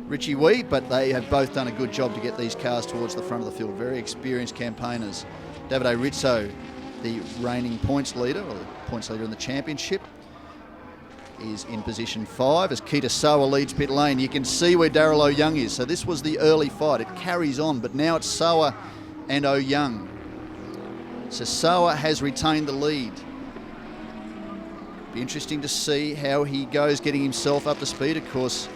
Richie Wee, but they have both done a good job to get these cars towards the front of the field. Very experienced campaigners. Davide Rizzo, the reigning points leader, or the points leader in the championship, is in position 5 as Kitasawa leads pit lane. You can see where Darryl O'Young is. So this was the early fight. It carries on, but now it's Sawa and O'Young. So Sawa has retained the lead. Be interesting to see how he goes getting himself up to speed. Of course,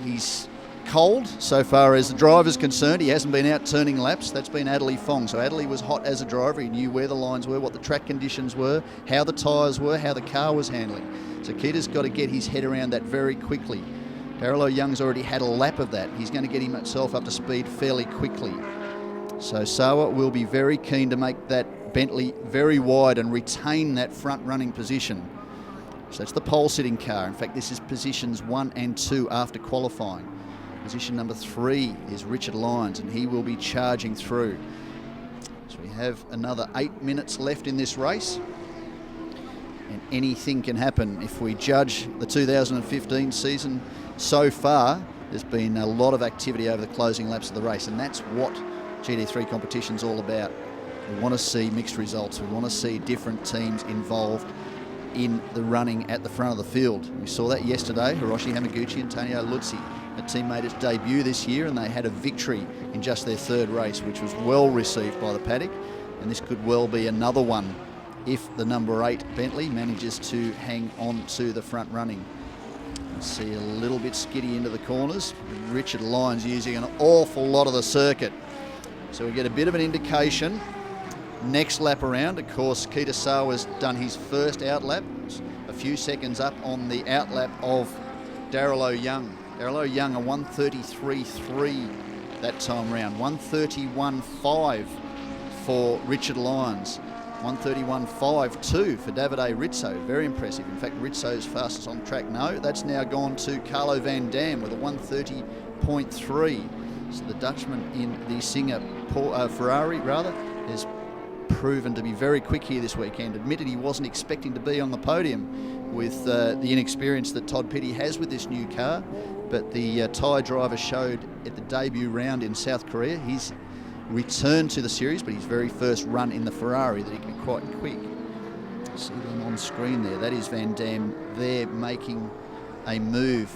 he's cold so far as the driver's concerned. He hasn't been out turning laps. That's been Adley Fong. So Adley was hot as a driver. He knew where the lines were, what the track conditions were, how the tyres were, how the car was handling. So Kita's got to get his head around that very quickly. Darryl O'Young's already had a lap of that. He's going to get himself up to speed fairly quickly. So Sawa will be very keen to make that Bentley very wide and retain that front running position. So that's the pole sitting car. In fact, this is positions 1 and 2 after qualifying. Position number 3 is Richard Lyons, and he will be charging through. So we have another 8 minutes left in this race, and anything can happen. If we judge the 2015 season so far, there's been a lot of activity over the closing laps of the race, and that's what GT3 competition's all about. We want to see mixed results. We want to see different teams involved in the running at the front of the field. We saw that yesterday. Hiroshi Hamaguchi and Antonio Luzzi, a team made its debut this year, and they had a victory in just their third race, which was well received by the paddock, and this could well be another one if the number 8 Bentley manages to hang on to the front running. See a little bit skiddy into the corners. Richard Lyons using an awful lot of the circuit. So we get a bit of an indication. Next lap around, of course, Kitasawa's done his first out lap. A few seconds up on the out lap of Darryl O'Young. Darryl O'Young, a 1:33.3 that time round. 1:31.5 for Richard Lyons. 1:31.52 for Davide Rizzo. Very impressive. In fact, Rizzo's fastest on track. No, that's now gone to Carlo Van Dam with a 1:30.3. So the Dutchman in the Singer Ferrari has proven to be very quick here this weekend. Admitted he wasn't expecting to be on the podium with the inexperience that Todd Petty has with this new car, but the Thai driver showed at the debut round in South Korea he's returned to the series, but his very first run in the Ferrari, that he can be quite quick. See them on screen there. That is Van Dam there making a move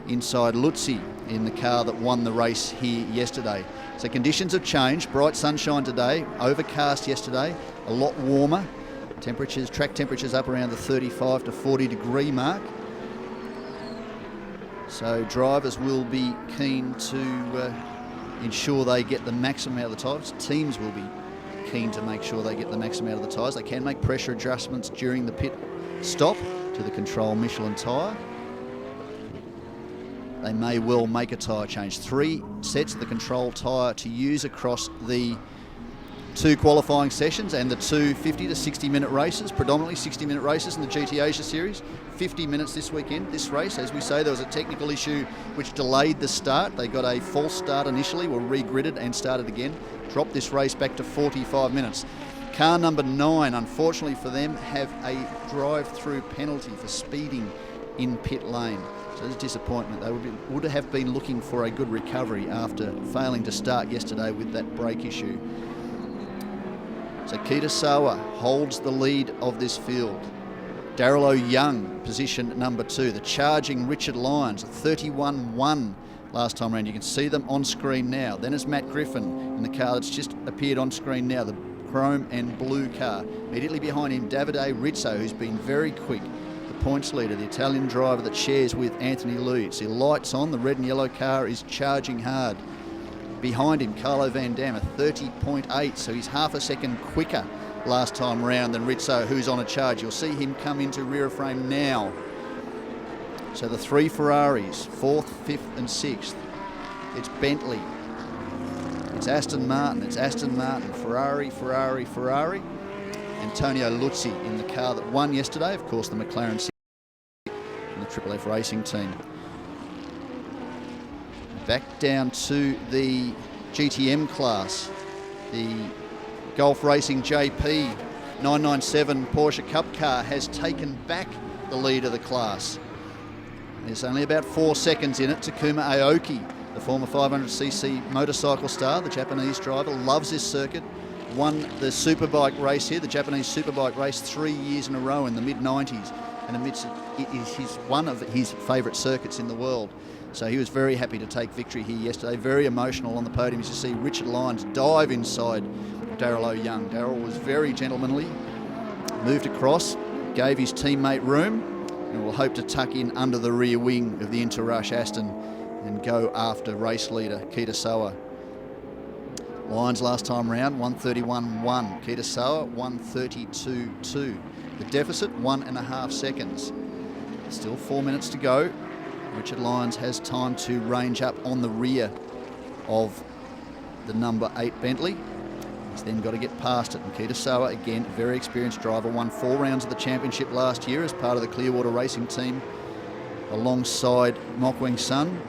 inside Luzzi in the car that won the race here yesterday. So conditions have changed. Bright sunshine today, overcast yesterday, a lot warmer. Temperatures, track temperatures up around the 35 to 40 degree mark. So drivers will be keen to ensure they get the maximum out of the tyres. Teams will be keen to make sure they get the maximum out of the tyres. They can make pressure adjustments during the pit stop to the control Michelin tyre. They may well make a tyre change. 3 sets of the control tyre to use across the 2 qualifying sessions and the 2 50 to 60 minute races, predominantly 60 minute races in the GT Asia Series. 50 minutes this weekend, this race. As we say, there was a technical issue which delayed the start. They got a false start initially, were re-gridded and started again. Dropped this race back to 45 minutes. Car number 9, unfortunately for them, have a drive-through penalty for speeding in pit lane. So there's a disappointment. They would have been looking for a good recovery after failing to start yesterday with that brake issue. So Kitasawa holds the lead of this field. Darryl O'Young, position number 2. The charging Richard Lyons, 31.1 last time around. You can see them on screen now. Then it's Matt Griffin in the car that's just appeared on screen now, the chrome and blue car. Immediately behind him, Davide Rizzo, who's been very quick. The points leader, the Italian driver that shares with Anthony Liu. See, lights on, the red and yellow car is charging hard. Behind him, Carlo Van Dam, a 30.8, so he's half a second quicker last time round than Rizzo, who's on a charge. You'll see him come into rear frame now. So the 3 Ferraris, 4th, 5th and 6th. It's Bentley. It's Aston Martin. Ferrari. Antonio Luzzi in the car that won yesterday. Of course, the McLaren and the Triple F Racing team. Back down to the GTM class. The Golf Racing JP 997 Porsche Cup car has taken back the lead of the class. There's only about 4 seconds in it. Takuma Aoki, the former 500cc motorcycle star, the Japanese driver, loves this circuit. Won the Superbike race here, the Japanese Superbike race, 3 years in a row in the mid-90s, and admits it is one of his favourite circuits in the world. So he was very happy to take victory here yesterday. Very emotional on the podium as you see Richard Lyons dive inside Darryl O'Young. Darryl was very gentlemanly, moved across, gave his teammate room, and will hope to tuck in under the rear wing of the Interrush Aston and go after race leader Kitasawa. Lyons last time round, 1:31.1. Kitasawa, 1:32.2. The deficit, 1.5 seconds. Still 4 minutes to go. Richard Lyons has time to range up on the rear of the number 8 Bentley. He's then got to get past it. And Kitasawa, again, very experienced driver, won 4 rounds of the championship last year as part of the Clearwater Racing team alongside Mokwing Sun.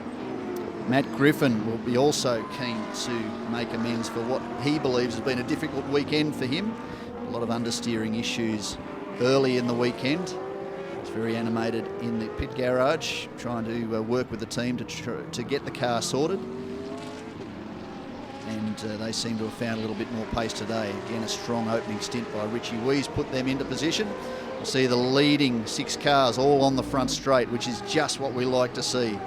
Matt Griffin will be also keen to make amends for what he believes has been a difficult weekend for him. A lot of understeering issues early in the weekend. He's very animated in the pit garage, trying to work with the team to get the car sorted. And they seem to have found a little bit more pace today. Again, a strong opening stint by Richie Wee's put them into position. We'll see the leading 6 cars all on the front straight, which is just what we like to see.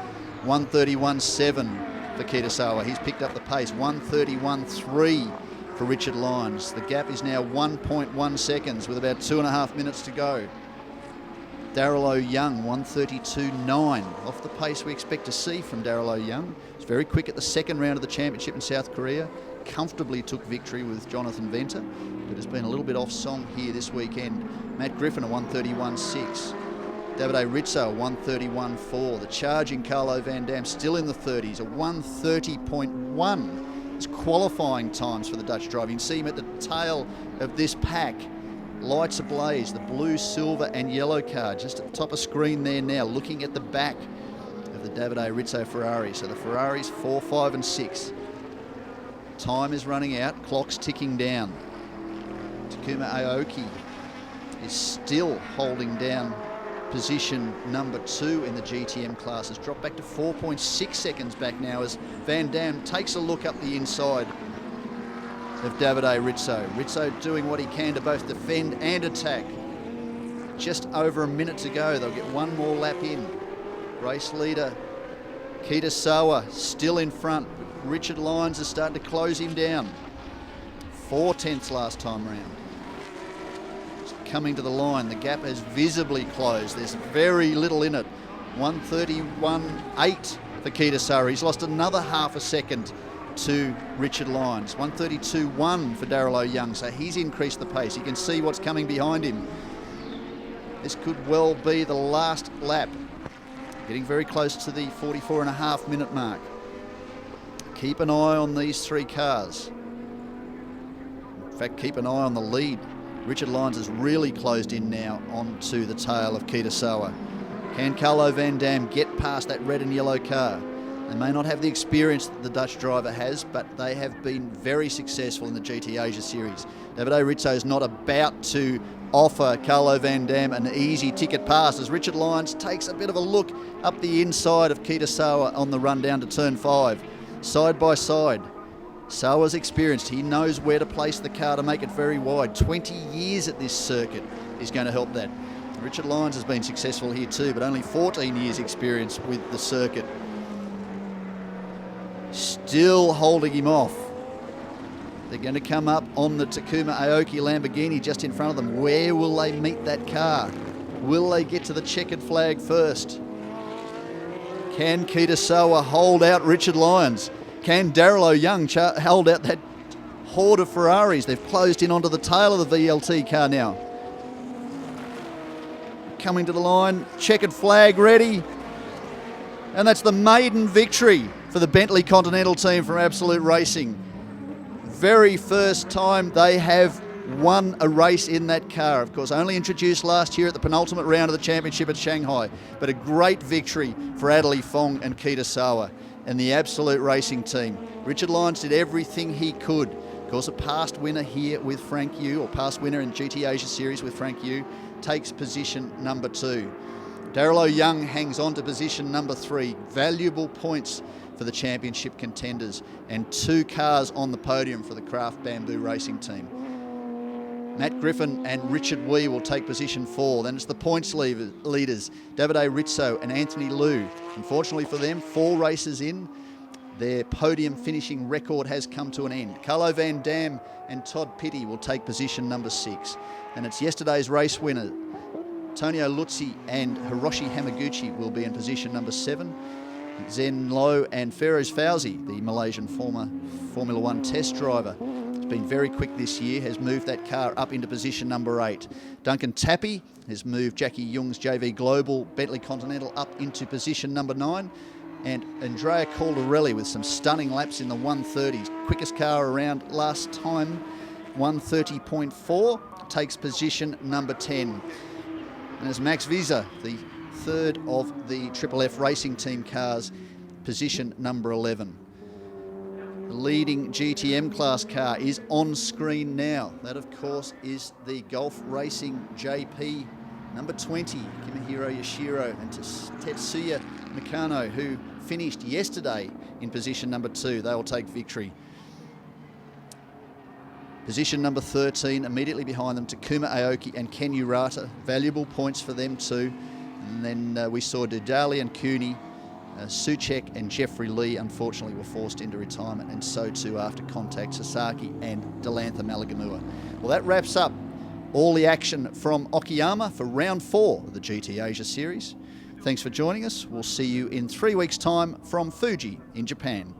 1:31.7 for Kitasawa. He's picked up the pace. 1:31.3 for Richard Lyons. The gap is now 1.1 seconds with about 2.5 minutes to go. Darryl O'Young, 1:32.9, off the pace we expect to see from Darryl O'Young. He's very quick at the second round of the championship in South Korea. Comfortably took victory with Jonathan Venter, but has been a little bit off song here this weekend. Matt Griffin, a 1:31.6. Davide Rizzo, 1:31.4. The charging Carlo Van Dam still in the 30s, a 1:30.1. It's qualifying times for the Dutch driver. You can see him at the tail of this pack. Lights ablaze, the blue, silver and yellow car just at the top of screen there now, looking at the back of the Davide Rizzo Ferrari. So the Ferraris 4, 5 and 6. Time is running out, clock's ticking down. Takuma Aoki is still holding down position number 2 in the GTM class. Has dropped back to 4.6 seconds back now as Van Dam takes a look up the inside of Davide Rizzo. Rizzo doing what he can to both defend and attack. Just over a minute to go. They'll get one more lap in. Race leader Kitasawa still in front. Richard Lyons is starting to close him down. 4 tenths last time round. Coming to the line, the gap has visibly closed. There's very little in it. 1:31.8 for Kitasawa. He's lost another half a second to Richard Lyons. 1:32.1 for Darryl O'Young, so he's increased the pace. You can see what's coming behind him. This could well be the last lap. Getting very close to the 44.5 minute mark. Keep an eye on these 3 cars. In fact, keep an eye on the lead. Richard Lyons has really closed in now onto the tail of Kitasawa. Can Carlo Van Dam get past that red and yellow car? They may not have the experience that the Dutch driver has, but they have been very successful in the GT Asia Series. Davide Rizzo is not about to offer Carlo Van Dam an easy ticket pass as Richard Lyons takes a bit of a look up the inside of Kitasawa on the run down to turn 5. Side by side. Sawa's experienced. He knows where to place the car to make it very wide. 20 years at this circuit is going to help that. Richard Lyons has been successful here too, but only 14 years experience with the circuit. Still holding him off. They're going to come up on the Takuma Aoki Lamborghini just in front of them. Where will they meet that car? Will they get to the checkered flag first? Can Kitasawa hold out Richard Lyons? Can Darryl O'Young hold out that horde of Ferraris? They've closed in onto the tail of the VLT car now. Coming to the line, checkered flag ready. And that's the maiden victory for the Bentley Continental team from Absolute Racing. Very first time they have won a race in that car. Of course, only introduced last year at the penultimate round of the championship at Shanghai. But a great victory for Adderley Fong and Kitasawa and the Absolute Racing team. Richard Lyons did everything he could. Of course, a past winner here with Frank Yu, or past winner in GT Asia Series with Frank Yu, takes position number 2. Darryl O'Young hangs on to position number 3. Valuable points for the championship contenders and 2 cars on the podium for the Craft Bamboo Racing team. Matt Griffin and Richard Wee will take position 4. Then it's the points leaders, Davide Rizzo and Anthony Liu. Unfortunately for them, 4 races in, their podium finishing record has come to an end. Carlo Van Dam and Todd Pitty will take position number 6. And it's yesterday's race winner, Tonio Luzzi and Hiroshi Hamaguchi will be in position number 7. Zen Low and Feroz Fauzi, the Malaysian former Formula 1 test driver, has been very quick this year, has moved that car up into position number 8. Duncan Tappy has moved Jackie Young's JV Global Bentley Continental up into position number 9. And Andrea Caldarelli with some stunning laps in the 130s. Quickest car around last time 1:30.4 takes position number 10. And as Max Visa, the third of the Triple F Racing Team cars, position number 11. The leading GTM class car is on screen now. That, of course, is the Golf Racing JP number 20, Kimihiro Yashiro and Tetsuya Mikano, who finished yesterday in position number 2. They will take victory. Position number 13, immediately behind them, Takuma Aoki and Ken Urata. Valuable points for them too. And then we saw Dudali and Cooney, Suchek and Jeffrey Lee, unfortunately, were forced into retirement, and so too after contact Sasaki and Delantha Malagamua. Well, that wraps up all the action from Okayama for round 4 of the GT Asia Series. Thanks for joining us. We'll see you in 3 weeks' time from Fuji in Japan.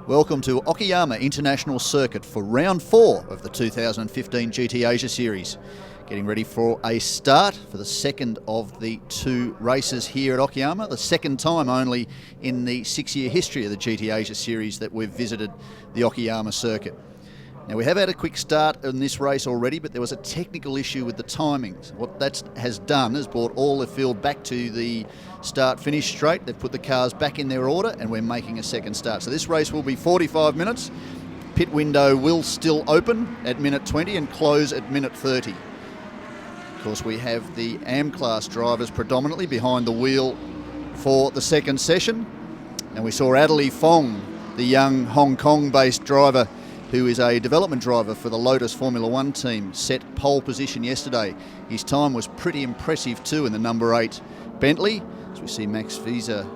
Welcome to Okayama International Circuit for round 4 of the 2015 GT Asia Series. Getting ready for a start for the second of the 2 races here at Okayama, the second time only in the 6-year history of the GT Asia Series that we've visited the Okayama circuit. Now, we have had a quick start in this race already, but there was a technical issue with the timings. What that has done is brought all the field back to the start-finish straight. They've put the cars back in their order, and we're making a second start. So this race will be 45 minutes. Pit window will still open at minute 20 and close at minute 30. Of course, we have the AM class drivers predominantly behind the wheel for the second session. And we saw Adderley Fong, the young Hong Kong-based driver, who is a development driver for the Lotus Formula One team, set pole position yesterday. His time was pretty impressive too in the number 8 Bentley. As we see Max Visa,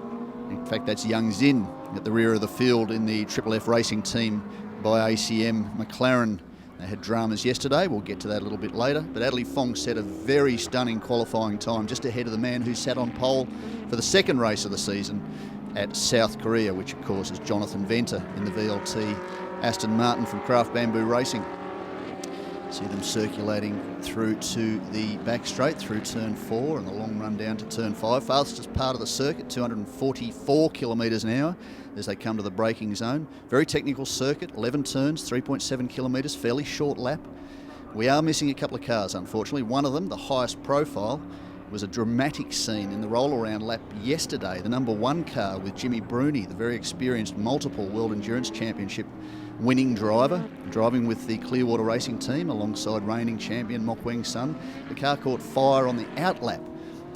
in fact that's Young Zin at the rear of the field in the Triple F Racing team by ACM McLaren. They had dramas yesterday, we'll get to that a little bit later, but Adderley Fong set a very stunning qualifying time, just ahead of the man who sat on pole for the second race of the season at South Korea, which of course is Jonathan Venter in the VLT Aston Martin from Craft Bamboo Racing. See them circulating through to the back straight, through turn 4 and the long run down to turn 5. Fastest part of the circuit, 244 kilometres an hour as they come to the braking zone. Very technical circuit, 11 turns, 3.7 kilometres, fairly short lap. We are missing a couple of cars, unfortunately. One of them, the highest profile, was a dramatic scene in the roll-around lap yesterday. The number 1 car with Jimmy Bruni, the very experienced multiple World Endurance Championship winning driver, driving with the Clearwater Racing team alongside reigning champion Mok Weng Sun. The car caught fire on the outlap.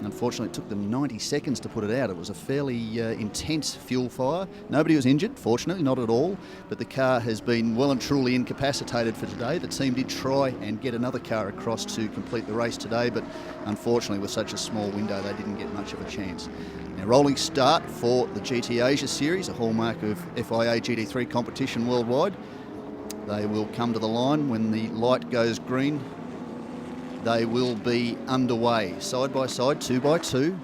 Unfortunately, it took them 90 seconds to put it out. It was a fairly intense fuel fire. Nobody was injured, fortunately, not at all, but the car has been well and truly incapacitated for today. The team did try and get another car across to complete the race today, but unfortunately, with such a small window, they didn't get much of a chance. Now, rolling start for the GT Asia Series, a hallmark of FIA GT3 competition worldwide. They will come to the line when the light goes green. They will be underway, side by side, 2 by 2.